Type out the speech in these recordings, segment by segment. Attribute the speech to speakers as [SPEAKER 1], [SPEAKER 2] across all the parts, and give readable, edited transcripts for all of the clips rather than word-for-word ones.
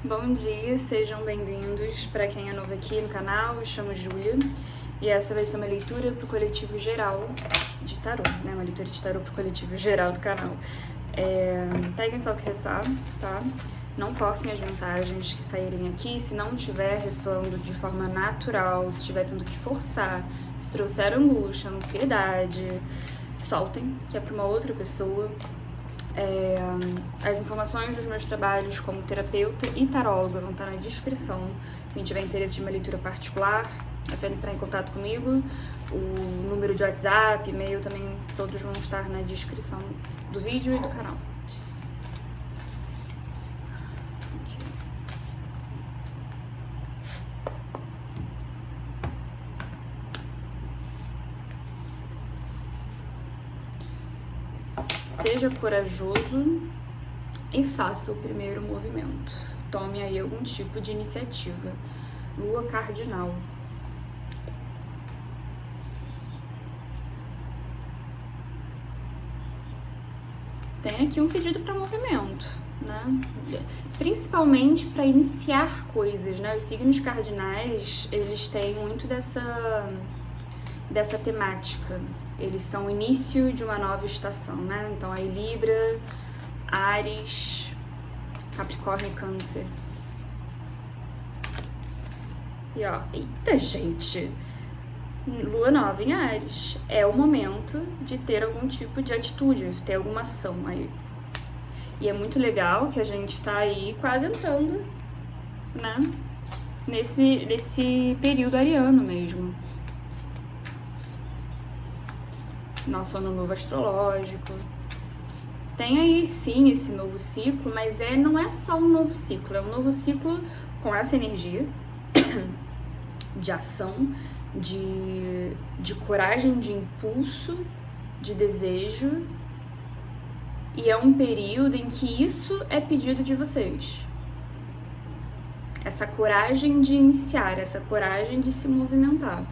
[SPEAKER 1] Bom dia, sejam bem-vindos. Para quem é novo aqui no canal, eu chamo Júlia e essa vai ser uma leitura para o coletivo geral de tarô, né? Uma leitura de tarô para o coletivo geral do canal. Peguem só o que ressoar, tá? Não forcem as mensagens que saírem aqui. Se não estiver ressoando de forma natural, se estiver tendo que forçar, se trouxer angústia, ansiedade, soltem, que é para uma outra pessoa. As informações dos meus trabalhos como terapeuta e taróloga vão estar na descrição. Quem tiver interesse de uma leitura particular, é só entrar em contato comigo. O número de WhatsApp, e-mail também, todos vão estar na descrição do vídeo e do canal. Seja corajoso e faça o primeiro movimento. Tome aí algum tipo de iniciativa. Lua cardinal. Tem aqui um pedido para movimento, né? Principalmente para iniciar coisas, né? Os signos cardinais, eles têm muito dessa temática. Eles são o início de uma nova estação, né? Então aí Libra, Áries, Capricórnio e Câncer. E ó, eita gente, Lua nova em Áries. É o momento de ter algum tipo de atitude, de ter alguma ação aí. E é muito legal que a gente tá aí quase entrando, né? Nesse período ariano mesmo. Nosso ano novo astrológico. Tem aí sim esse novo ciclo, mas não é só um novo ciclo, é um novo ciclo com essa energia de ação, de coragem, de impulso, de desejo. E é um período em que isso é pedido de vocês. Essa coragem de iniciar, essa coragem de se movimentar.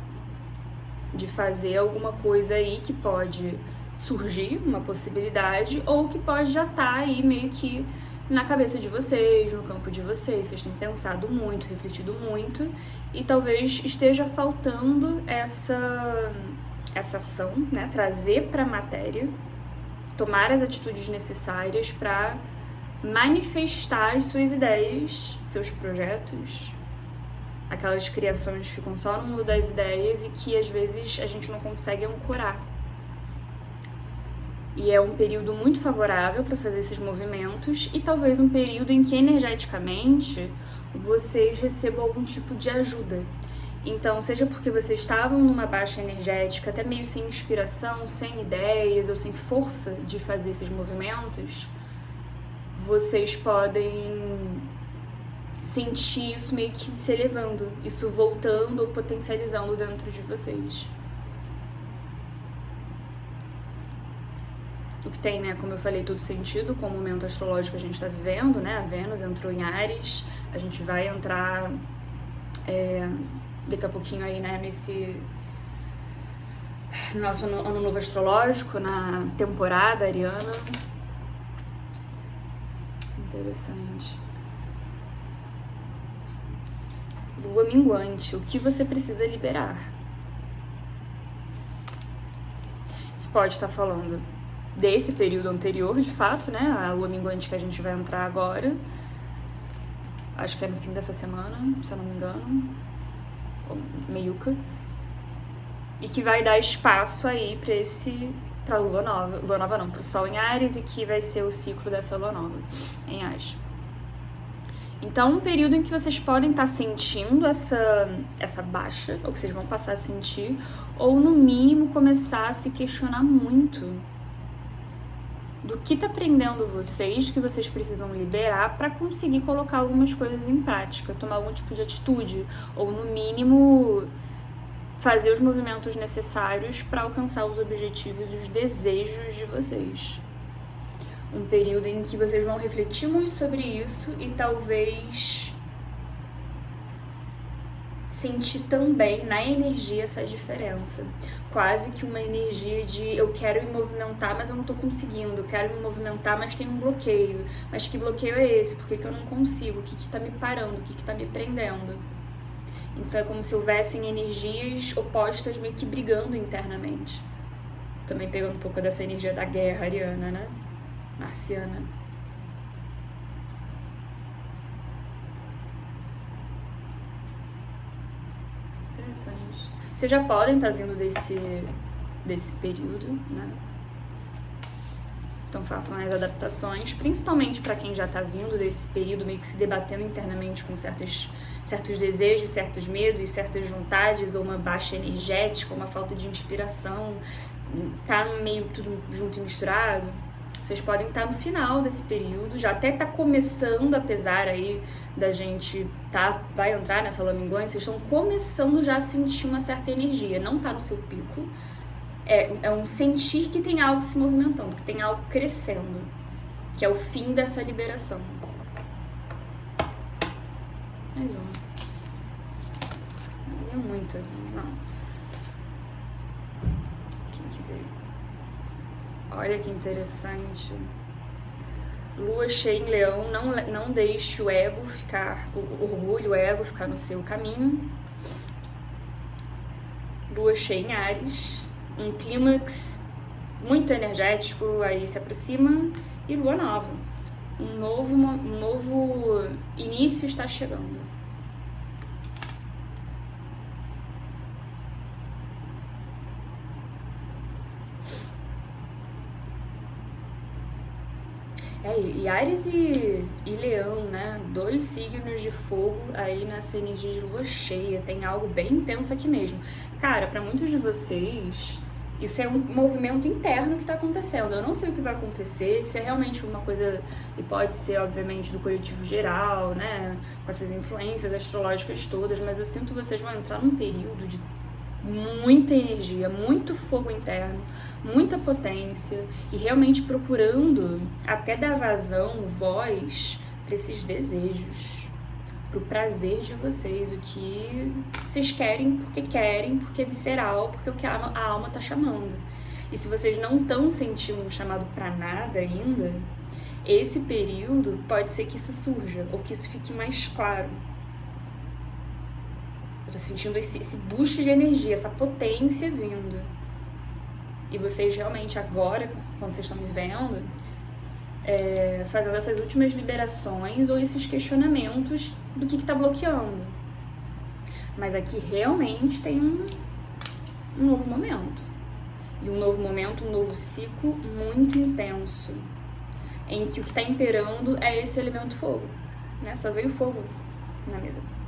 [SPEAKER 1] De fazer alguma coisa aí que pode surgir, uma possibilidade, ou que pode já estar aí meio que na cabeça de vocês, no campo de vocês têm pensado muito, refletido muito, e talvez esteja faltando essa ação, né? Trazer para a matéria, tomar as atitudes necessárias para manifestar as suas ideias, seus projetos. Aquelas criações que ficam só no mundo das ideias e que às vezes a gente não consegue ancorar. E é um período muito favorável para fazer esses movimentos e talvez um período em que energeticamente vocês recebam algum tipo de ajuda. Então, seja porque vocês estavam numa baixa energética, até meio sem inspiração, sem ideias ou sem força de fazer esses movimentos, vocês podem sentir isso meio que se elevando, isso voltando ou potencializando dentro de vocês. O que tem, né, como eu falei, todo sentido com o momento astrológico que a gente está vivendo, né? A Vênus entrou em Áries, a gente vai entrar daqui a pouquinho aí, né, nesse nosso ano novo astrológico, na temporada ariana. Interessante. Lua minguante, o que você precisa liberar? Isso pode estar falando desse período anterior, de fato, né? A lua minguante que a gente vai entrar agora. Acho que é no fim dessa semana, se eu não me engano. Ou meiuca. E que vai dar espaço aí pra lua nova não, pro sol em Áries, e que vai ser o ciclo dessa lua nova em Áries. Então, um período em que vocês podem estar sentindo essa baixa, ou que vocês vão passar a sentir, ou no mínimo começar a se questionar muito do que está prendendo vocês, que vocês precisam liberar para conseguir colocar algumas coisas em prática, tomar algum tipo de atitude, ou no mínimo fazer os movimentos necessários para alcançar os objetivos e os desejos de vocês. Um período em que vocês vão refletir muito sobre isso e talvez sentir também na energia essa diferença. Quase que uma energia de eu quero me movimentar, mas eu não tô conseguindo. Eu quero me movimentar, mas tem um bloqueio. Mas que bloqueio é esse? Por que eu não consigo? O que tá me parando? O que tá me prendendo? Então é como se houvessem energias opostas meio que brigando internamente. Também pegando um pouco dessa energia da guerra ariana, né? Marciana. Interessante. Vocês já podem estar vindo desse período, né? Então façam as adaptações, principalmente para quem já está vindo desse período meio que se debatendo internamente com certos desejos, certos medos, certas vontades, ou uma baixa energética, uma falta de inspiração, tá meio tudo junto e misturado. Vocês podem estar no final desse período, já até tá começando, apesar aí da gente vai entrar nessa lua minguante, vocês estão começando já a sentir uma certa energia, não tá no seu pico, é um sentir que tem algo se movimentando, que tem algo crescendo, que é o fim dessa liberação. Mais uma. Aí é muita, não. Quem que veio? Olha que interessante. Lua cheia em Leão, não deixe o ego o orgulho, o ego ficar no seu caminho. Lua cheia em Áries, um clímax muito energético aí se aproxima, e lua nova. Um novo início está chegando. E Áries e Leão, né? 2 signos de fogo aí nessa energia de lua cheia. Tem algo bem intenso aqui mesmo. Cara, pra muitos de vocês, isso é um movimento interno que tá acontecendo. Eu não sei o que vai acontecer, se é realmente uma coisa, e pode ser, obviamente, do coletivo geral, né? Com essas influências astrológicas todas, mas eu sinto que vocês vão entrar num período de muita energia, muito fogo interno, muita potência, e realmente procurando até dar vazão, voz para esses desejos, pro prazer de vocês, o que vocês querem, porque é visceral, porque é o que a alma tá chamando. E se vocês não estão sentindo um chamado para nada ainda, esse período pode ser que isso surja, ou que isso fique mais claro. Eu tô sentindo esse boost de energia, essa potência vindo. E vocês realmente agora, quando vocês estão me vendo, fazendo essas últimas liberações ou esses questionamentos do que tá bloqueando. Mas aqui realmente tem um novo momento. E um novo momento, um novo ciclo muito intenso. Em que o que tá imperando é esse elemento fogo, né? Só veio fogo na mesa.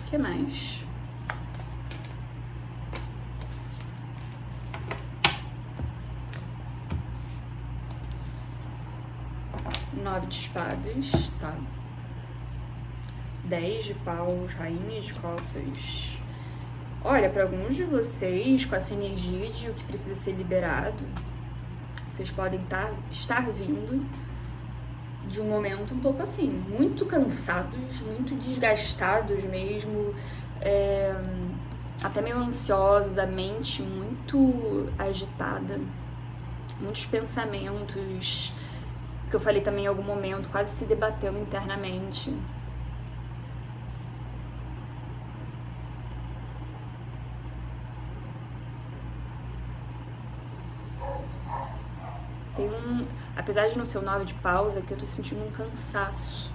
[SPEAKER 1] O que mais? Nove de espadas, tá. 10 de paus, rainha de copas. Olha, para alguns de vocês, com essa energia de o que precisa ser liberado, vocês podem estar vindo de um momento um pouco assim, muito cansados, muito desgastados mesmo, até meio ansiosos, a mente muito agitada, muitos pensamentos, que eu falei também em algum momento, quase se debatendo internamente. Apesar de não ser o 9 de paus, é que eu tô sentindo um cansaço.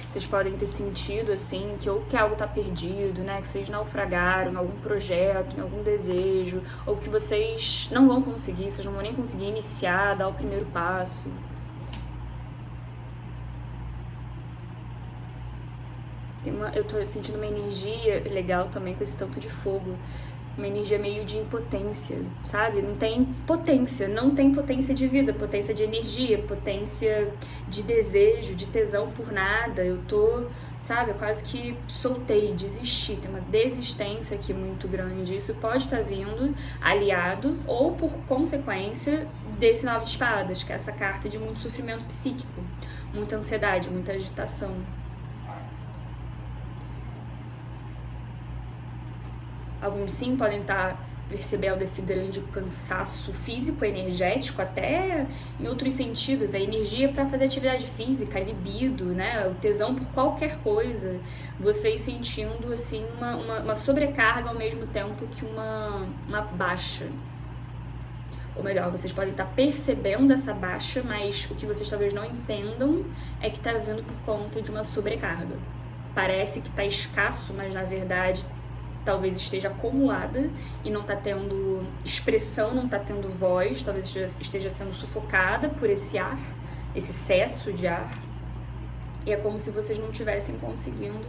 [SPEAKER 1] Vocês podem ter sentido, assim, que algo tá perdido, né? Que vocês naufragaram em algum projeto, em algum desejo, ou que vocês não vão conseguir, vocês não vão nem conseguir iniciar, dar o primeiro passo. Eu tô sentindo uma energia legal também com esse tanto de fogo. uma energia meio de impotência, sabe? Não tem potência de vida, potência de energia, potência de desejo, de tesão por nada. Eu tô, sabe, eu quase que soltei, desisti, tem uma desistência aqui muito grande. Isso pode estar vindo aliado ou por consequência desse 9 de espadas, que é essa carta de muito sofrimento psíquico, muita ansiedade, muita agitação. Alguns sim podem estar percebendo esse grande cansaço físico, energético, até em outros sentidos, a energia para fazer atividade física, libido, né, o tesão por qualquer coisa, vocês sentindo assim uma sobrecarga ao mesmo tempo que uma baixa. Ou melhor, vocês podem estar percebendo essa baixa, mas o que vocês talvez não entendam é que está vindo por conta de uma sobrecarga. Parece que está escasso, mas na verdade talvez esteja acumulada e não está tendo expressão, não está tendo voz, talvez esteja sendo sufocada por esse ar, esse excesso de ar. E é como se vocês não estivessem conseguindo,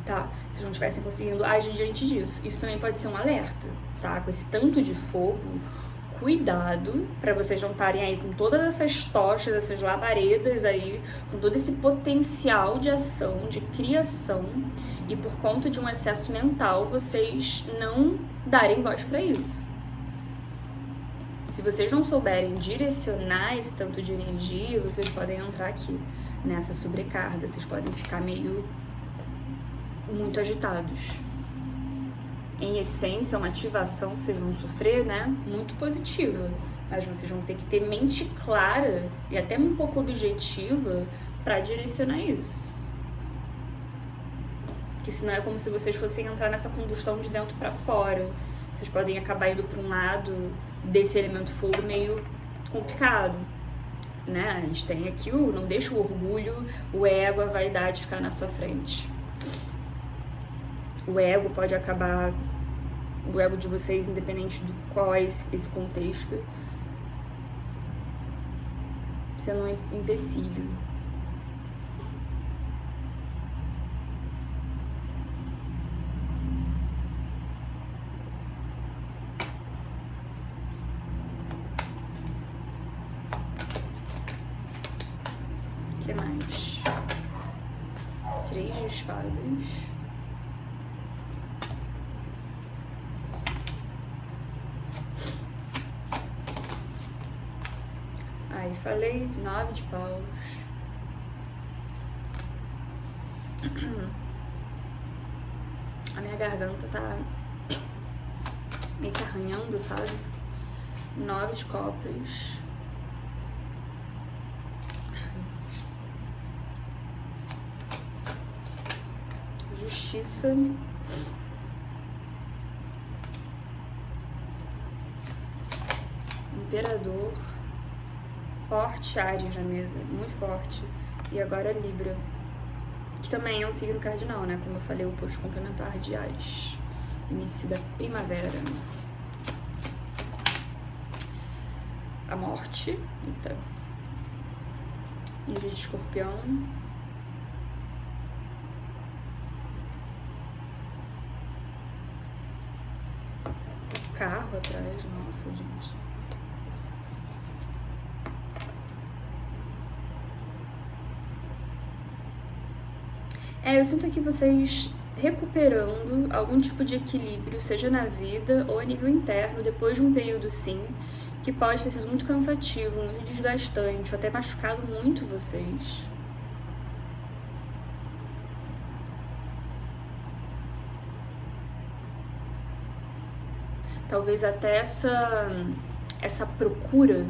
[SPEAKER 1] tá? Vocês não estivessem conseguindo agir diante disso. Isso também pode ser um alerta, tá? Com esse tanto de fogo, cuidado para vocês não estarem aí com todas essas tochas, essas labaredas aí, com todo esse potencial de ação, de criação, e por conta de um excesso mental, vocês não darem voz para isso. Se vocês não souberem direcionar esse tanto de energia, vocês podem entrar aqui nessa sobrecarga, vocês podem ficar meio muito agitados. Em essência, é uma ativação que vocês vão sofrer, né, muito positiva, mas vocês vão ter que ter mente clara e até um pouco objetiva para direcionar isso. Porque senão é como se vocês fossem entrar nessa combustão de dentro para fora. Vocês podem acabar indo para um lado desse elemento fogo meio complicado, né? A gente tem aqui não deixa o orgulho, o ego, a vaidade ficar na sua frente. O ego pode acabar, o ego de vocês, independente do qual é esse contexto, sendo um empecilho. O que mais? 3 de espadas. Aí falei 9 de paus. A minha garganta tá meio que arranhando, sabe? 9 de copas. Justiça. Imperador. Forte Áries na mesa, muito forte. E agora Libra, que também é um signo cardinal, né? Como eu falei, o oposto complementar de Áries. Início da primavera. A morte. Eita. Ilha de Escorpião. O carro atrás, nossa, gente. Eu sinto aqui vocês recuperando algum tipo de equilíbrio, seja na vida ou a nível interno, depois de um período, sim, que pode ter sido muito cansativo, muito desgastante, ou até machucado muito vocês. Talvez até essa procura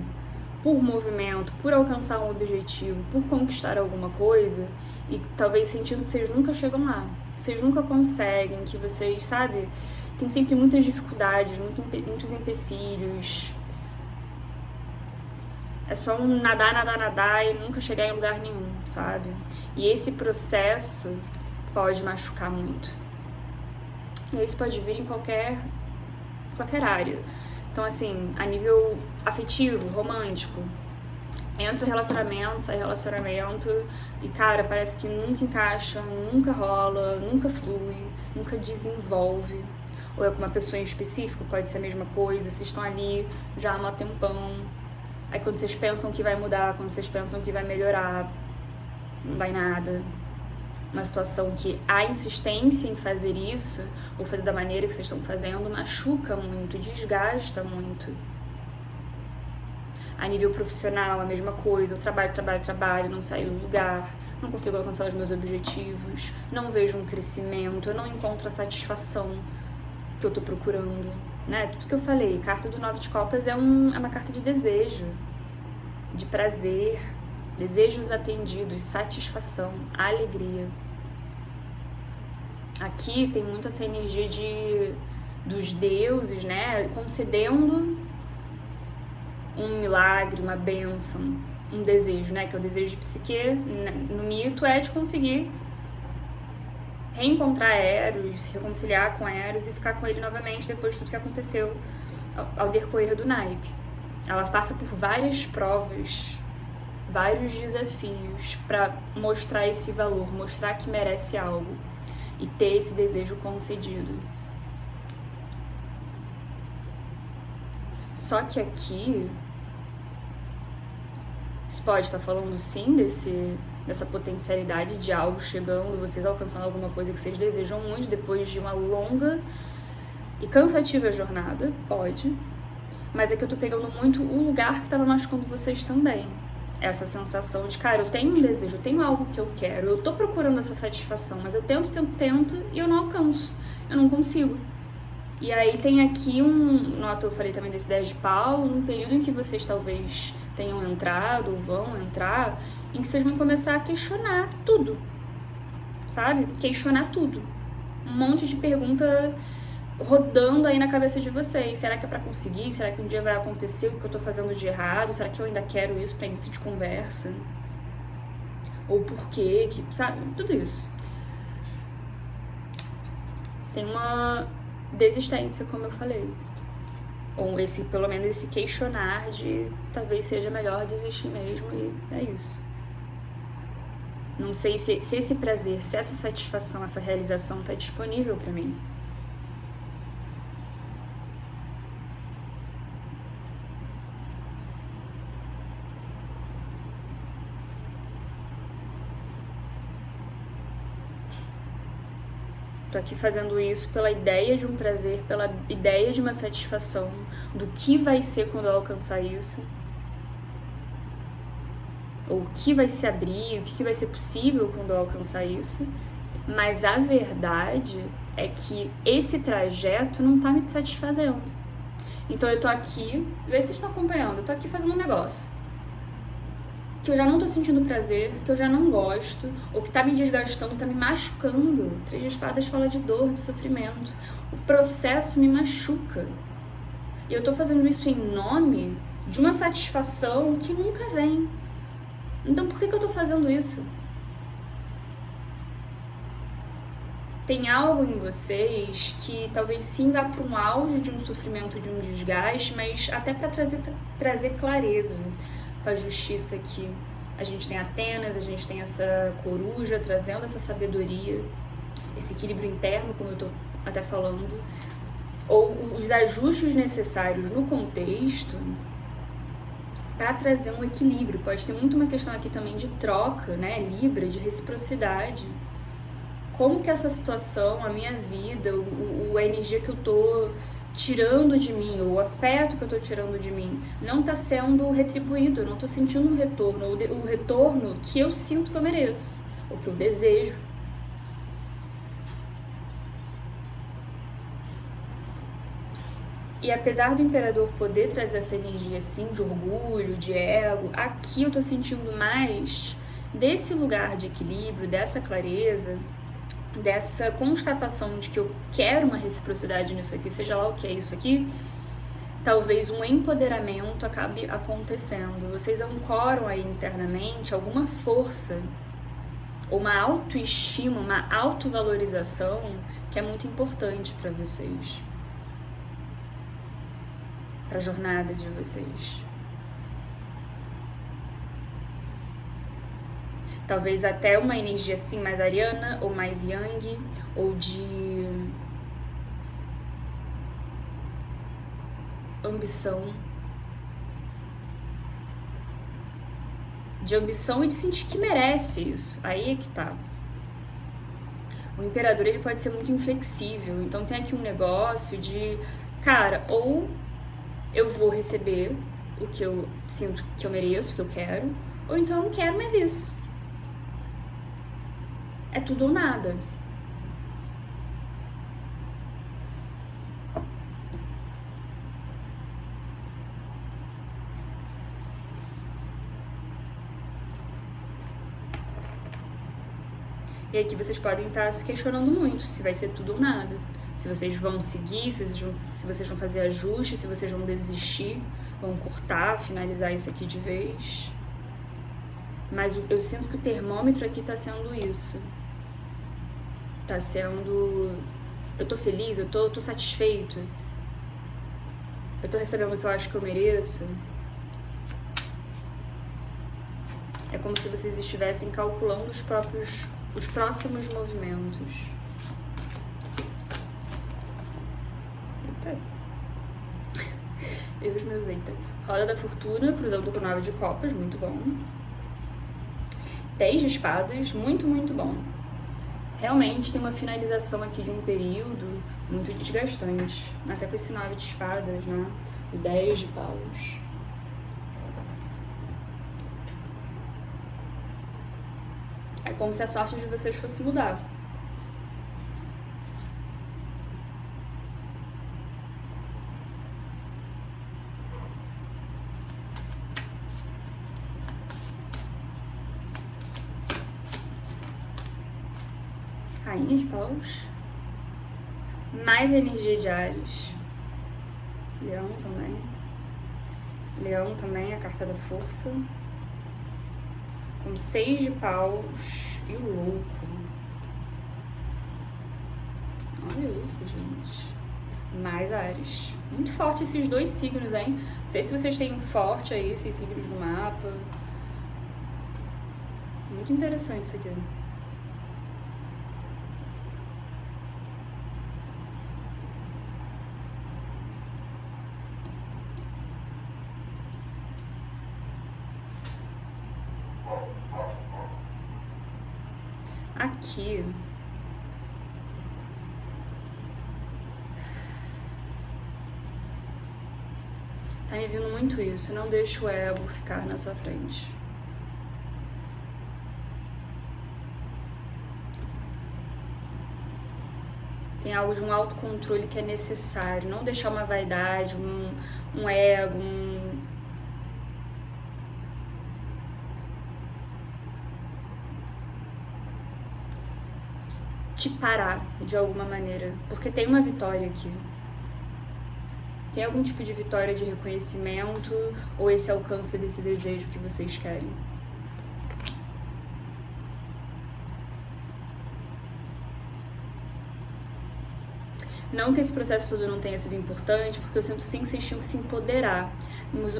[SPEAKER 1] por movimento, por alcançar um objetivo, por conquistar alguma coisa, e talvez sentindo que vocês nunca chegam lá, que vocês nunca conseguem, que vocês, sabe, tem sempre muitas dificuldades, muitos empecilhos. É só um nadar, nadar, nadar e nunca chegar em lugar nenhum, sabe? E esse processo pode machucar muito. E isso pode vir em qualquer área. Então, assim, a nível afetivo, romântico, entra relacionamento, sai relacionamento e, cara, parece que nunca encaixa, nunca rola, nunca flui, nunca desenvolve. Ou é com uma pessoa em específico, pode ser a mesma coisa, vocês estão ali já há um tempão. Aí quando vocês pensam que vai mudar, quando vocês pensam que vai melhorar, não vai nada. Uma situação que a insistência em fazer isso, ou fazer da maneira que vocês estão fazendo, machuca muito, desgasta muito. A nível profissional, a mesma coisa, eu trabalho, não saio do lugar, não consigo alcançar os meus objetivos, não vejo um crescimento, eu não encontro a satisfação que eu tô procurando, né? Tudo que eu falei, carta do 9 de Copas é uma carta de desejo, de prazer, desejos atendidos, satisfação, alegria. Aqui tem muito essa energia dos deuses, né? Concedendo um milagre, uma bênção, um desejo, né? Que é o desejo de Psique, no mito, é de conseguir reencontrar Eros, se reconciliar com Eros e ficar com ele novamente depois de tudo que aconteceu ao decorrer do naipe. Ela passa por várias provas, vários desafios para mostrar esse valor, mostrar que merece algo e ter esse desejo concedido. Só que aqui isso pode estar falando sim dessa potencialidade de algo chegando, vocês alcançando alguma coisa que vocês desejam muito depois de uma longa e cansativa jornada, pode. Mas é que eu tô pegando muito o lugar que tava machucando vocês também. Essa sensação de, cara, eu tenho um desejo, eu tenho algo que eu quero, eu tô procurando essa satisfação, mas eu tento e eu não alcanço, eu não consigo. E aí tem aqui eu falei também desse 10 de paus, um período em que vocês talvez tenham entrado ou vão entrar, em que vocês vão começar a questionar tudo, sabe? Questionar tudo. Um monte de pergunta rodando aí na cabeça de vocês. Será que é pra conseguir? Será que um dia vai acontecer o que eu tô fazendo de errado? Será que eu ainda quero isso pra início de conversa? Ou por quê? Sabe? Tudo isso. Tem uma desistência, como eu falei. Ou pelo menos esse questionar de talvez seja melhor desistir mesmo e é isso. Não sei se esse prazer, se essa satisfação, essa realização tá disponível pra mim. Tô aqui fazendo isso pela ideia de um prazer, pela ideia de uma satisfação, do que vai ser quando eu alcançar isso, ou o que vai se abrir, o que vai ser possível quando eu alcançar isso. Mas a verdade é que esse trajeto não tá me satisfazendo. Então eu tô aqui, vê se vocês estão acompanhando, eu tô aqui fazendo um negócio que eu já não tô sentindo prazer, que eu já não gosto, ou que tá me desgastando, tá me machucando. 3 de espadas fala de dor, de sofrimento. O processo me machuca. E eu tô fazendo isso em nome de uma satisfação que nunca vem. Então por que eu tô fazendo isso? Tem algo em vocês que talvez sim vá para um auge de um sofrimento, de um desgaste, mas até para trazer clareza. Com a justiça aqui. A gente tem Atenas, a gente tem essa coruja trazendo essa sabedoria, esse equilíbrio interno, como eu tô até falando, ou os ajustes necessários no contexto para trazer um equilíbrio. Pode ter muito uma questão aqui também de troca, né, Libra, de reciprocidade. Como que essa situação, a minha vida, a energia que eu tô tirando de mim, ou o afeto que eu tô tirando de mim, não tá sendo retribuído, eu não tô sentindo um retorno, o retorno que eu sinto que eu mereço, ou que eu desejo. E apesar do Imperador poder trazer essa energia assim, de orgulho, de ego, aqui eu tô sentindo mais desse lugar de equilíbrio, dessa clareza, dessa constatação de que eu quero uma reciprocidade nisso aqui, seja lá o que é isso aqui, talvez um empoderamento acabe acontecendo. Vocês ancoram aí internamente alguma força, uma autoestima, uma autovalorização que é muito importante para vocês, para a jornada de vocês. Talvez até uma energia assim mais ariana, ou mais yang, ou de ambição. De ambição e de sentir que merece isso. Aí é que tá. O imperador, ele pode ser muito inflexível. Então tem aqui um negócio de, cara, ou eu vou receber o que eu sinto que eu mereço, o que eu quero, ou então eu não quero mais isso. É tudo ou nada. E aqui vocês podem estar se questionando muito se vai ser tudo ou nada. Se vocês vão seguir, se vocês vão fazer ajustes, se vocês vão desistir, vão cortar, finalizar isso aqui de vez. Mas eu sinto que o termômetro aqui tá sendo isso. Tá sendo... Eu tô feliz, eu tô satisfeito. Eu tô recebendo o que eu acho que eu mereço. É como se vocês estivessem calculando os próximos movimentos. Eita. Eu e os meus eita. Roda da Fortuna, cruzando com 9 de copas, muito bom. 10 de espadas, muito, muito bom. Realmente tem uma finalização aqui de um período muito desgastante. Até com esse 9 de espadas, né? O 10 de paus. É como se a sorte de vocês fosse mudar. Rainha de paus. Mais energia de Ares. Leão também. Leão também, a carta da força. Com 6 de paus e o louco. Olha isso, gente. Mais Ares. Muito forte esses dois signos, hein? Não sei se vocês têm forte aí esses signos no mapa. Muito interessante isso aqui. Aqui tá me vindo muito isso. Não deixa o ego ficar na sua frente. Tem algo de um autocontrole que é necessário. Não deixar uma vaidade, um ego, te parar de alguma maneira, porque tem uma vitória aqui. Tem algum tipo de vitória de reconhecimento ou esse alcance desse desejo que vocês querem? Não que esse processo todo não tenha sido importante, porque eu sinto sim que vocês tinham que se empoderar.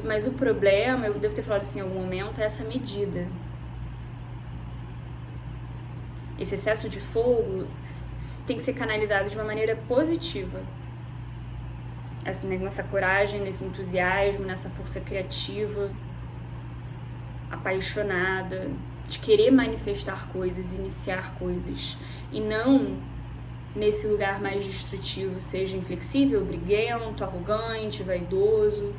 [SPEAKER 1] Mas o problema, eu devo ter falado isso em algum momento, é essa medida. Esse excesso de fogo tem que ser canalizado de uma maneira positiva. Nessa coragem, nesse entusiasmo, nessa força criativa, apaixonada, de querer manifestar coisas, iniciar coisas. E não nesse lugar mais destrutivo, seja inflexível, briguento, arrogante, vaidoso.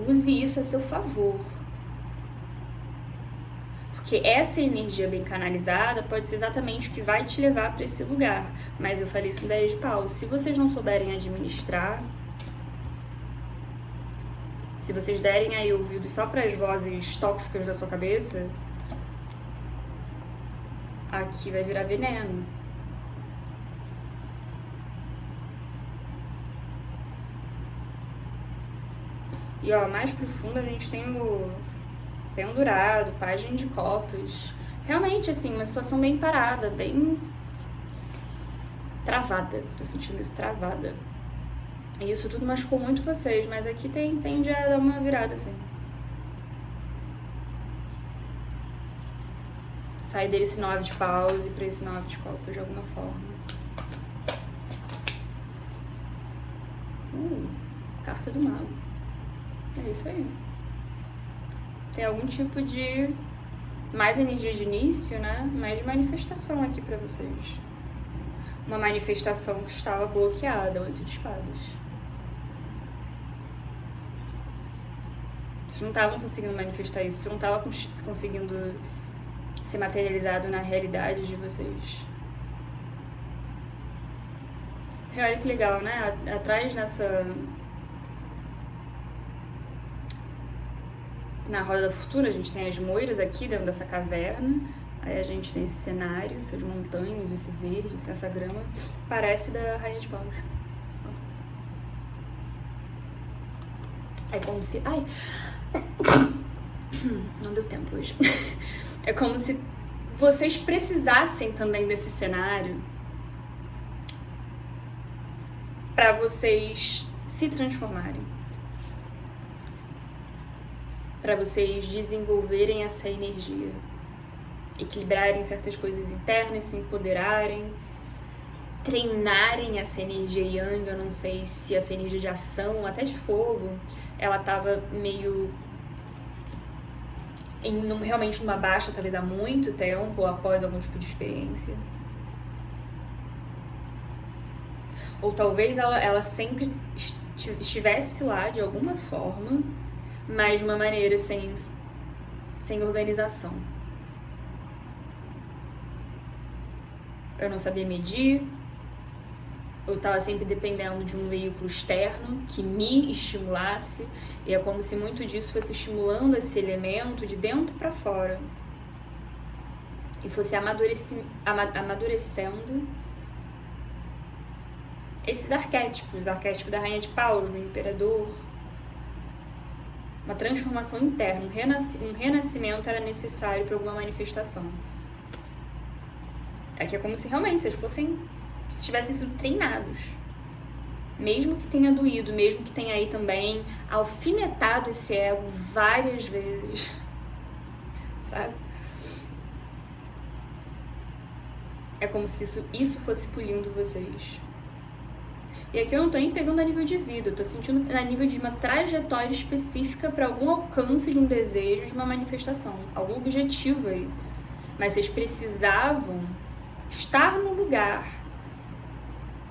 [SPEAKER 1] Use isso a seu favor. Porque essa energia bem canalizada pode ser exatamente o que vai te levar para esse lugar. Mas eu falei isso no 10 de paus. Se vocês não souberem administrar, se vocês derem aí ouvido só para as vozes tóxicas da sua cabeça, aqui vai virar veneno. E ó, mais profundo a gente tem o pendurado, página de copas. Realmente, assim, uma situação bem parada, bem travada. Tô sentindo isso, travada. E isso tudo machucou muito vocês, mas aqui tende a dar uma virada, assim. Sair desse 9 de paus e pra esse 9 de copas de alguma forma. Carta do Mago. É isso aí. Tem algum tipo de mais energia de início, né? Mais de manifestação aqui pra vocês. Uma manifestação que estava bloqueada, 8 de espadas. Vocês não estavam conseguindo manifestar isso, vocês não estavam conseguindo ser materializado na realidade de vocês. E olha que legal, né? Atrás na Roda da Fortuna, a gente tem as moiras aqui dentro dessa caverna. Aí a gente tem esse cenário, essas montanhas, esse verde, essa grama. Parece da Rainha de Paus. É como se... Ai! Não deu tempo hoje. É como se vocês precisassem também desse cenário para vocês se transformarem. Para vocês desenvolverem essa energia. Equilibrarem certas coisas internas, se empoderarem, treinarem essa energia yang. Eu não sei se essa energia de ação, até de fogo, ela tava meio realmente numa baixa, talvez há muito tempo, ou após algum tipo de experiência. Ou talvez ela sempre estivesse lá de alguma forma, mas de uma maneira sem organização. Eu não sabia medir, eu estava sempre dependendo de um veículo externo que me estimulasse, e é como se muito disso fosse estimulando esse elemento de dentro para fora e fosse amadurecendo esses arquétipos, o arquétipo da Rainha de Paus, do Imperador. Uma transformação interna, um renascimento era necessário para alguma manifestação. Aqui é como se realmente vocês tivessem sido treinados. Mesmo que tenha doído, mesmo que tenha aí também alfinetado esse ego várias vezes. Sabe? É como se isso fosse polindo vocês. E aqui eu não tô nem pegando a nível de vida, eu tô sentindo a nível de uma trajetória específica para algum alcance de um desejo, de uma manifestação, algum objetivo aí. Mas vocês precisavam estar no lugar,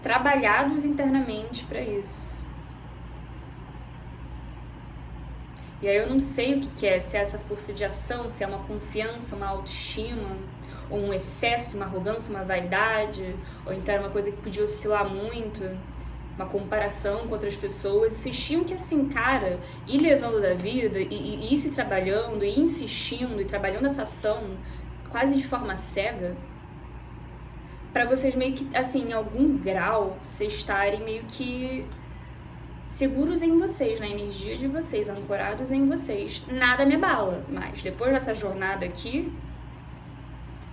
[SPEAKER 1] trabalhados internamente para isso. E aí eu não sei o que é, se é essa força de ação, se é uma confiança, uma autoestima, ou um excesso, uma arrogância, uma vaidade, ou então era uma coisa que podia oscilar muito, uma comparação com outras pessoas. Vocês tinham que, assim, cara, ir levando da vida, e ir se trabalhando, e insistindo, e trabalhando essa ação quase de forma cega, pra vocês meio que, assim, em algum grau, vocês estarem meio que seguros em vocês, na energia de vocês, ancorados em vocês. Nada me abala, mas depois dessa jornada aqui,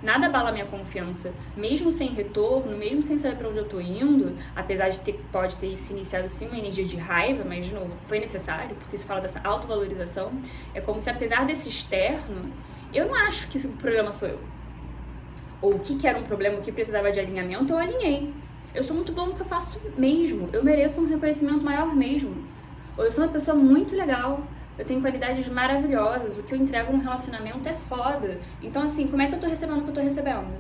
[SPEAKER 1] nada abala a minha confiança, mesmo sem retorno, mesmo sem saber pra onde eu tô indo, apesar de pode ter se iniciado sim uma energia de raiva, mas de novo, foi necessário, porque isso fala dessa autovalorização. É como se, apesar desse externo, eu não acho que o problema sou eu. Ou o que era um problema, o que precisava de alinhamento, eu alinhei. Eu sou muito bom no que eu faço mesmo, eu mereço um reconhecimento maior mesmo. Ou eu sou uma pessoa muito legal, eu tenho qualidades maravilhosas, o que eu entrego num relacionamento é foda. Então, assim, como é que eu tô recebendo o que eu tô recebendo?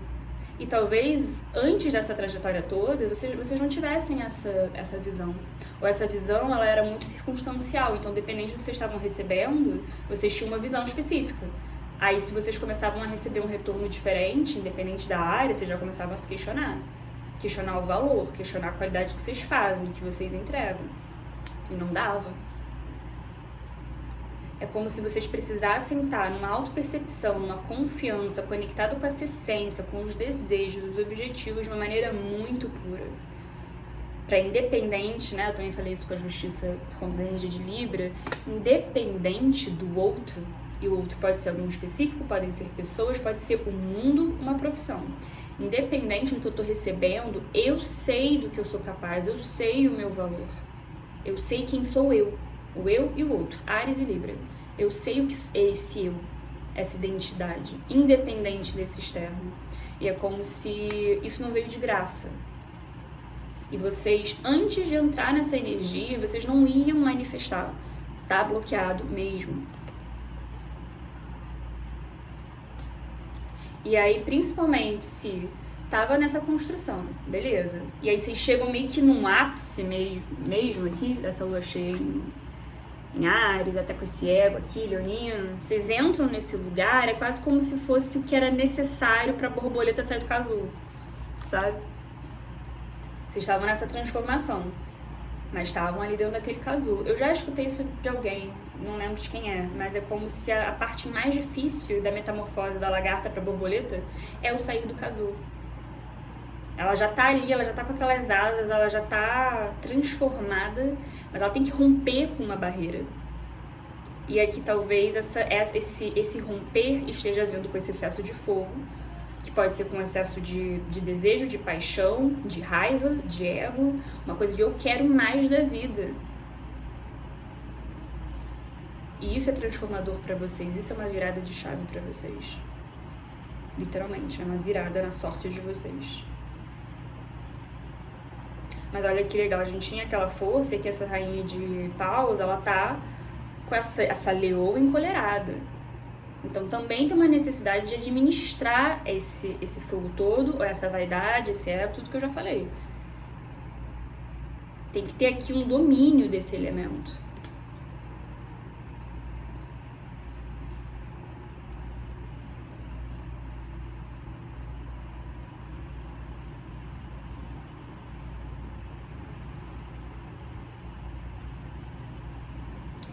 [SPEAKER 1] E talvez, antes dessa trajetória toda, vocês não tivessem essa visão. Ou essa visão, ela era muito circunstancial, então, dependente do que vocês estavam recebendo, vocês tinham uma visão específica. Aí, se vocês começavam a receber um retorno diferente, independente da área, vocês já começavam a se questionar. Questionar o valor, questionar a qualidade que vocês fazem, do que vocês entregam. E não dava. É como se vocês precisassem estar numa autopercepção, numa confiança, conectado com essa essência, com os desejos, os objetivos, de uma maneira muito pura. Para independente, né? Eu também falei isso com a justiça por conta da energia de Libra, independente do outro, e o outro pode ser alguém específico, podem ser pessoas, pode ser o mundo, uma profissão. Independente do que eu tô recebendo, eu sei do que eu sou capaz, eu sei o meu valor. Eu sei quem sou eu, o eu e o outro, Áries e Libra. Eu sei o que é esse eu, essa identidade, independente desse externo. E é como se isso não veio de graça. E vocês, antes de entrar nessa energia, vocês não iam manifestar. Tá bloqueado mesmo. E aí, principalmente se tava nessa construção, beleza. E aí vocês chegam meio que num ápice mesmo aqui, dessa lua cheia em Áries, até com esse ego aqui, leonino. Vocês entram nesse lugar, é quase como se fosse o que era necessário pra borboleta sair do casulo, sabe? Vocês estavam nessa transformação, mas estavam ali dentro daquele casulo. Eu já escutei isso de alguém, não lembro de quem é, mas é como se a parte mais difícil da metamorfose da lagarta pra borboleta é o sair do casulo. Ela já tá ali, ela já tá com aquelas asas, ela já tá transformada, mas ela tem que romper com uma barreira. E aqui talvez esse romper esteja vindo com esse excesso de fogo, que pode ser com excesso de desejo, de paixão, de raiva, de ego, uma coisa de eu quero mais da vida. E isso é transformador pra vocês, isso é uma virada de chave pra vocês. Literalmente, é uma virada na sorte de vocês. Mas olha que legal, a gente tinha aquela força e que essa rainha de paus, ela tá com essa leoa encolerada. Então também tem uma necessidade de administrar esse fogo todo, essa vaidade, esse ego, tudo que eu já falei. Tem que ter aqui um domínio desse elemento.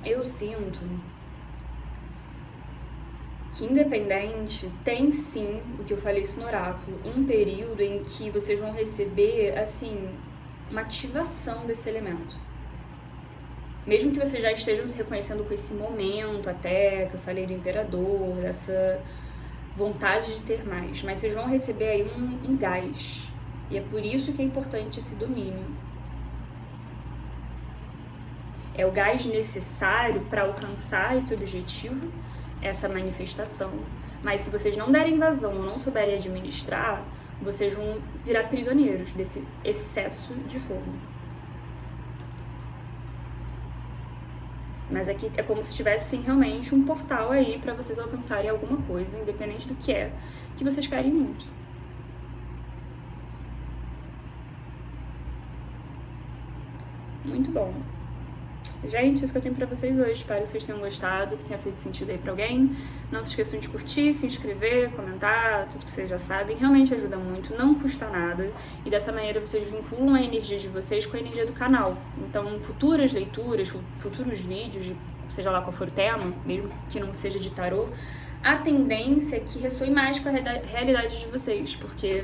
[SPEAKER 1] Eu sinto que independente, tem sim, o que eu falei isso no oráculo, um período em que vocês vão receber, assim, uma ativação desse elemento. Mesmo que vocês já estejam se reconhecendo com esse momento até, que eu falei do imperador, dessa vontade de ter mais, mas vocês vão receber aí um gás. E é por isso que é importante esse domínio. É o gás necessário para alcançar esse objetivo, essa manifestação. Mas se vocês não derem vazão ou não souberem administrar, vocês vão virar prisioneiros desse excesso de fogo. Mas aqui é como se tivesse realmente um portal aí para vocês alcançarem alguma coisa, independente do que é, que vocês querem muito. Muito bom. Gente, isso que eu tenho pra vocês hoje. Espero que vocês tenham gostado, que tenha feito sentido aí pra alguém. Não se esqueçam de curtir, se inscrever, comentar, tudo que vocês já sabem. Realmente ajuda muito, não custa nada. E dessa maneira vocês vinculam a energia de vocês com a energia do canal. Então, futuras leituras, futuros vídeos, seja lá qual for o tema, mesmo que não seja de tarô, a tendência é que ressoe mais com a realidade de vocês, porque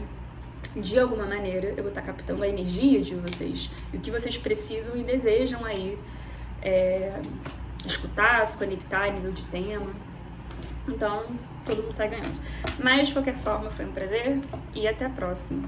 [SPEAKER 1] de alguma maneira eu vou estar captando a energia de vocês e o que vocês precisam e desejam aí escutar, se conectar a nível de tema. Então, todo mundo sai ganhando. Mas, de qualquer forma, foi um prazer e até a próxima.